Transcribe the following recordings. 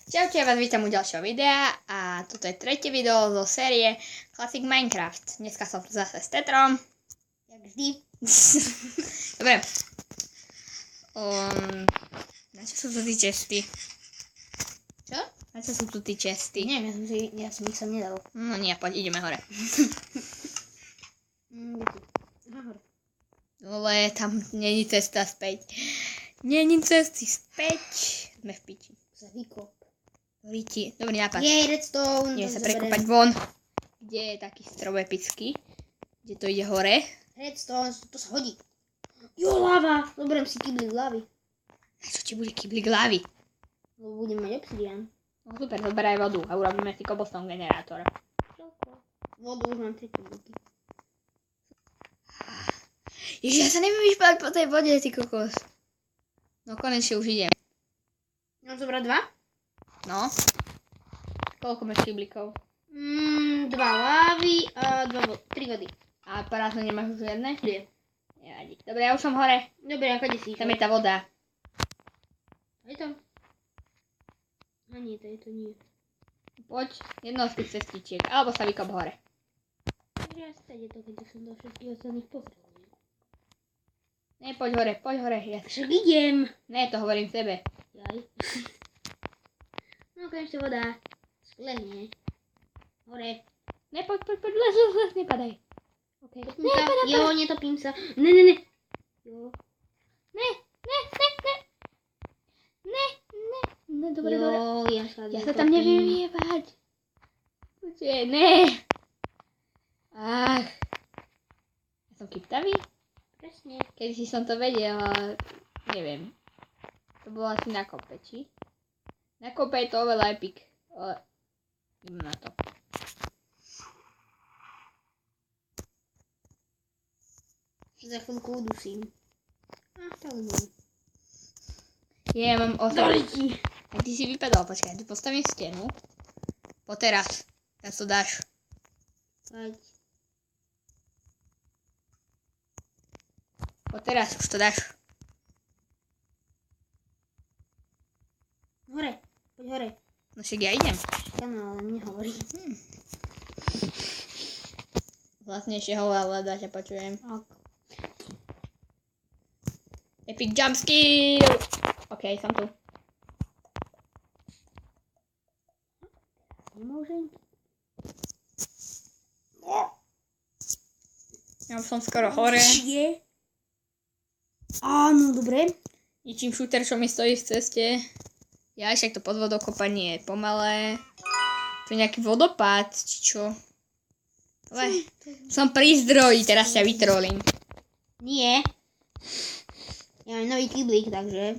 Čaute, ja vás vítam u ďalšieho videa a toto je tretie video zo série Classic Minecraft. Dneska som tu zase s Tetrom. Jak vždy. Dobre. Na čo sú tu tí česty? Čo? Na čo sú tu tí česty? Neviem, ja som ich sem nedal. No nie, poď, ideme hore. Hore. Ale tam není cesta späť. Není cesty späť. Sme v piči. Za výkop. Riti. Dobrý nápad. Jej, redstone. Ideme sa prekopať von. Kde je taký strop epický? Kde to ide hore? Redstone, to sa hodí. Jo, lava. Zoberiem si kyblik lavy. A čo ti bude kyblik hlavy? Lebo budem mať obsidian. No super, zoberaj vodu a urobíme si cobblestone generátor. Vodu už mám 3 kybliky. Ježiš, ja sa neviem vyšpať po tej vode, ty kokos. No konečne už idem. Mám zobrať 2? No. Koľko máš kyblikov? 2 lávy a 3 vody. A prázdne nemáš už žiadne? Nie. Nevadí. Dobre, ja už som hore. Dobre, a kde si? Tam je tá voda. Je tam? A nie, to nie. Poď, jednou z tých cestičiek. Alebo sa vykop hore. Ja stade to, keď som do všetkých ostatných pozrel. Ne, poď hore. Ja... Však idem. Ne, to hovorím tebe. Jaj. No, konečne voda. Sklenie. Hore. Ne, poď, les, nepadaj. Okay. Nepadaj. Jo, netopím sa. Ne. Jo. Ne, dobre. Jo, Ja sa tam neviem vyjebať. Počkej, ne. Ach. Ja som kyptavý? Presne. Kedy si som to vedel, ale neviem. To bolo asi na kope, či? Na kope je to oveľa epic. Ale idem na to. Za chvíľku udusím. Tak bol. Ja mám 8. A ty si vypadal, počkaj, tu postavím stenu. Po teraz. Teraz to dáš. Poď. Po teraz už to dáš. Hore. Poď hore. No však ja idem. Áno, ale nehovorí. Vlastne ešte ale ťa počujem. Ok. Epic jump skill! OK, som tu. Nemôžem. Ja už som skoro hore. Je. Áno, dobre. Ničím shooter, čo mi stojí v ceste. Ja však to pod vodokopanie je pomalé. To je nejaký vodopád, či čo? Ale som pri zdroji, teraz ťa vytrolím. Nie. Ja mám nový kyblík, takže...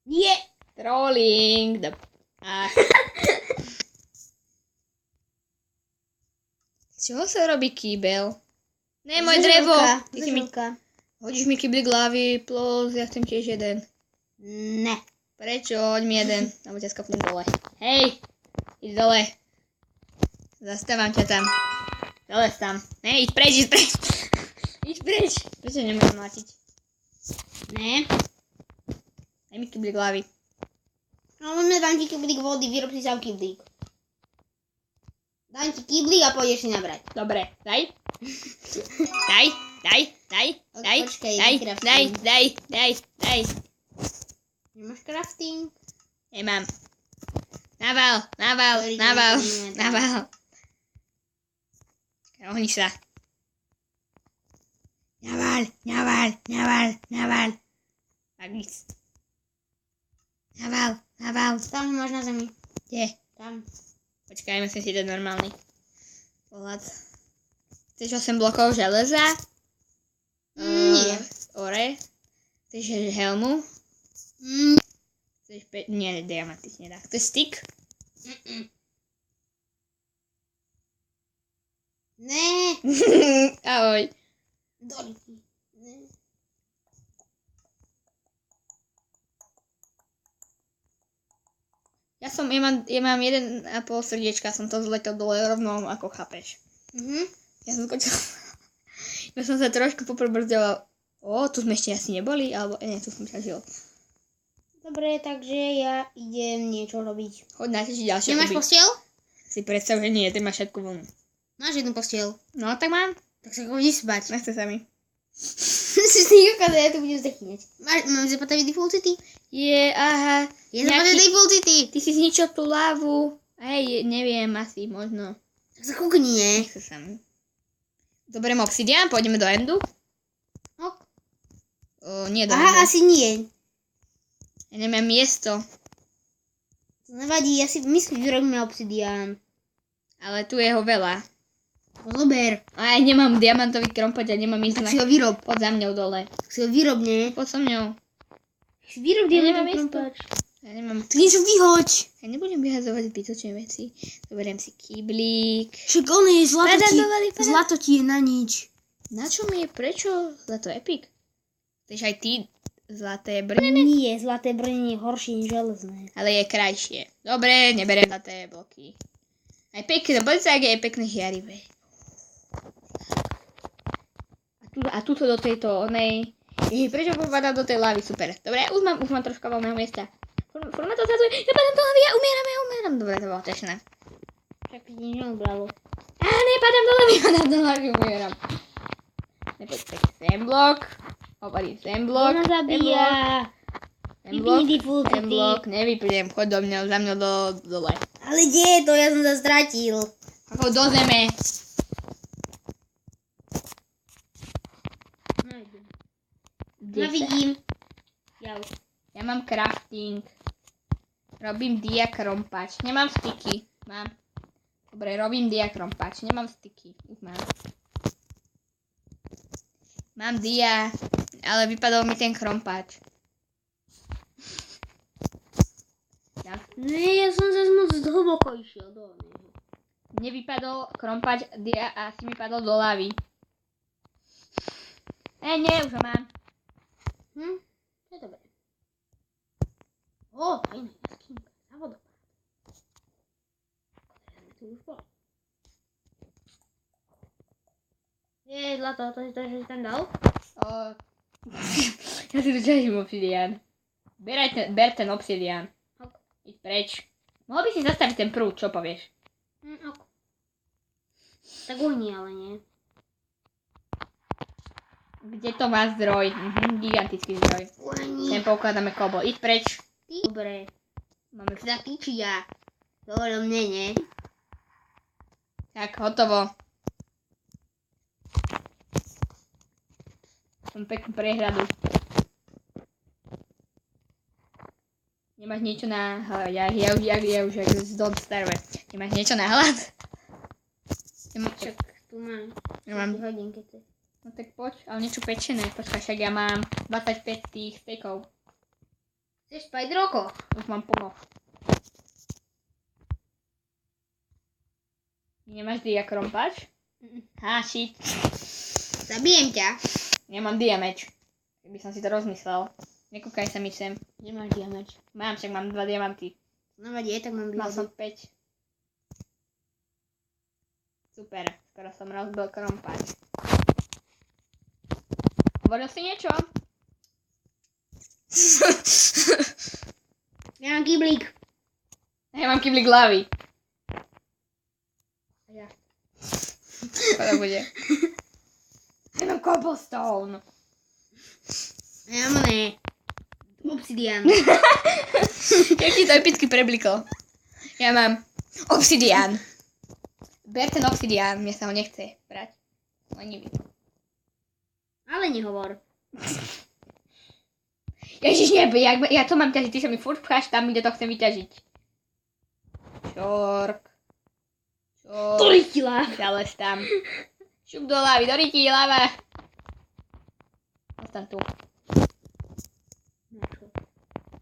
Nie! Trolling. Z čoho sa robí kýbel? Ne, moje drevo! Ty si mi... Hodíš mi kýblik hlavy, plus ja chcem tiež jeden. Ne. Prečo? Hoď mi jeden, alebo ťa skopnem dole. Hej! Íď dole. Zastávam ťa tam. Dole tam. Ne, íď preč. Íď preč. Prečo nemôžem mlátiť? Ne. Daj mi kýblik hlavy. No, dám ti kyblík vody, vyrob si sám kyblík. Dám ti kyblík a pôjdeš si nabrať. Dobre, daj. Počkaj, Daj. Nemáš crafting? Nemám. Naval. Ohni sa. Naval. Tak nic. Naval. Tam máš na zemi. Kde? Tam. Počkaj, musím si dať normálny pohľad. Chceš 8 blokov železa? Nie. Ore? Chceš helmu? Chceš nie, diamanty si nedá. Chceš stick? Ne. Ahoj. Dolky. Ne. Ja mám 1,5 srdiečka, som to zletel dole rovno, ako chápeš. Ja som skočil. Ja som sa trošku poprbrzdela Tu sme ešte asi neboli, alebo nie, tu som žil. Dobre, takže ja idem niečo robiť. Choď nájsť ďalšie Nemáš kuby. postiel? Si predstav, že nie, ty máš všetku vlnu. Máš jednu postiel. No, tak mám. Tak sa chodí spať. Nechce sa mi. Si si ukázať, ja tu budem zdechyňať. Mám zapataviť default city? Aha. Je zapataviť default city. Ty si zničil tú lávu. Hej, neviem, asi, možno. Tak sa kúkni, nie? Nechce sa mi. Zoberiem obsidian, pôjdeme do endu. Ok. Nie do Aha, endu. asi nie. Ja nemám miesto. To nevadí, ja si myslím, že robíme obsidián. Ale tu je ho veľa. No zober. A ja nemám diamantový krompač a nemám ísť Tak na... si ho vyrob. Poď za mňou dole. Tak si ho vyrob, nie? Poď so mňou. Si vyrob Ja nemám diamantový miesto. krompač. Ja nemám... Tak niečo vyhoď. Ja nebudem vyhazovať zbytočné veci. Zoberiem si kýblík. Však on je Padám. zlato ti je na nič. Na čo mi je? Prečo? Zlato epic? Chceš aj ty zlaté brnenie? Nie, zlaté brnenie je horšie než železné. Ale je krajšie. Dobre, neberiem zlaté bloky. Aj pekné, poď sa, ak je pekné žiarivé. A tuto do tejto onej... Prečo popadá do tej lávy? Super. Dobre, už mám troška voľného miesta. Furt ma to zazuje. Ja padám do lávy, ja umieram. Dobre, to bolo tešné. Však ti nič neubralo. Padám do lávy, umieram. Nepoď tak sem blok. Hovorím sem blok. Ona zabíja. Sem blok. Vypni default Sem city. blok. Nevypnem, choď do mňa, za mňa dole. Ale kde je to? Ja som sa stratil. Ako do zeme. No vidím. Ja už. Ja mám crafting. Robím diakrompač. Nemám styky. Mám. Dobre, robím diakrompač. Nemám styky. Už mám. Mám dia, ale vypadol mi ten krompač. Nie, ja som zase moc hlboko išiel do neho. Nevypadol krompač dia a asi mi padol do lavy. Nie, už ho mám. To je dobré. Ó, fajná jaskynka. Na vodopád. Tu už bol. Je, zlato, to si tam dal? Ja si dočažím obsidian. Ber ten obsidian. Ok. Íď preč. Mohol by si zastaviť ten prúd, čo povieš? Ok. Tak uhni, ale nie. Kde to má zdroj? Gigantický zdroj. Uhni. Sem poukladáme kobo. Íď preč. Dobre. Máme Teda ty či ja? Dobre, mne, nie? Tak, hotovo. Mám peknú priehradu. Nemáš niečo na hlad? Ja už don't starve. Nemáš niečo na hlad? Však tu mám. Nemám. Hodinky tu. No tak poď, ale niečo pečené. Počkaj, však ja mám 25 tých steakov. Chceš spať, Roko? Už mám plno. Nemáš diakrompač? Shit. Zabijem ťa. Nemám diameč. Keby som si to rozmyslel. Nekúkaj sa mi sem. Nemáš diameč. Mám, však mám 2 diamanty. Nevadí, tak mám Mal som výhodu. 5. Super, skoro som rozbil krompač. Hovoril si niečo? Ja mám kyblík. Ja mám kyblík hlavy. Ja. Koľko bude? Ja mám cobblestone. Ja mám ne. Obsidian. Jak ti to epicky prebliklo. Ja mám obsidian. Ber ten obsidian, mne sa ho nechce brať. Lenivý. Ale nehovor. Ježiš, ja to mám ťažiť, ty sa mi furt pcháš tam, kde to chcem vyťažiť. Čork. To rytila. Zales tam. Šup do lávy, do ryti, láva. Ostan tu.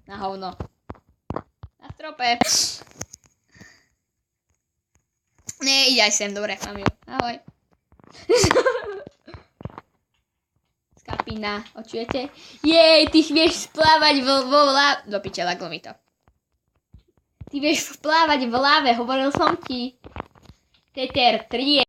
Na hovno. Na strope. Nie, ide aj sem, dobre, mám ju. Ahoj. Skapina, očujete? Jej, ty vieš splávať vo láve. Do piče, laglo mi to. Ty vieš splávať v láve, hovoril som ti. Teter 3.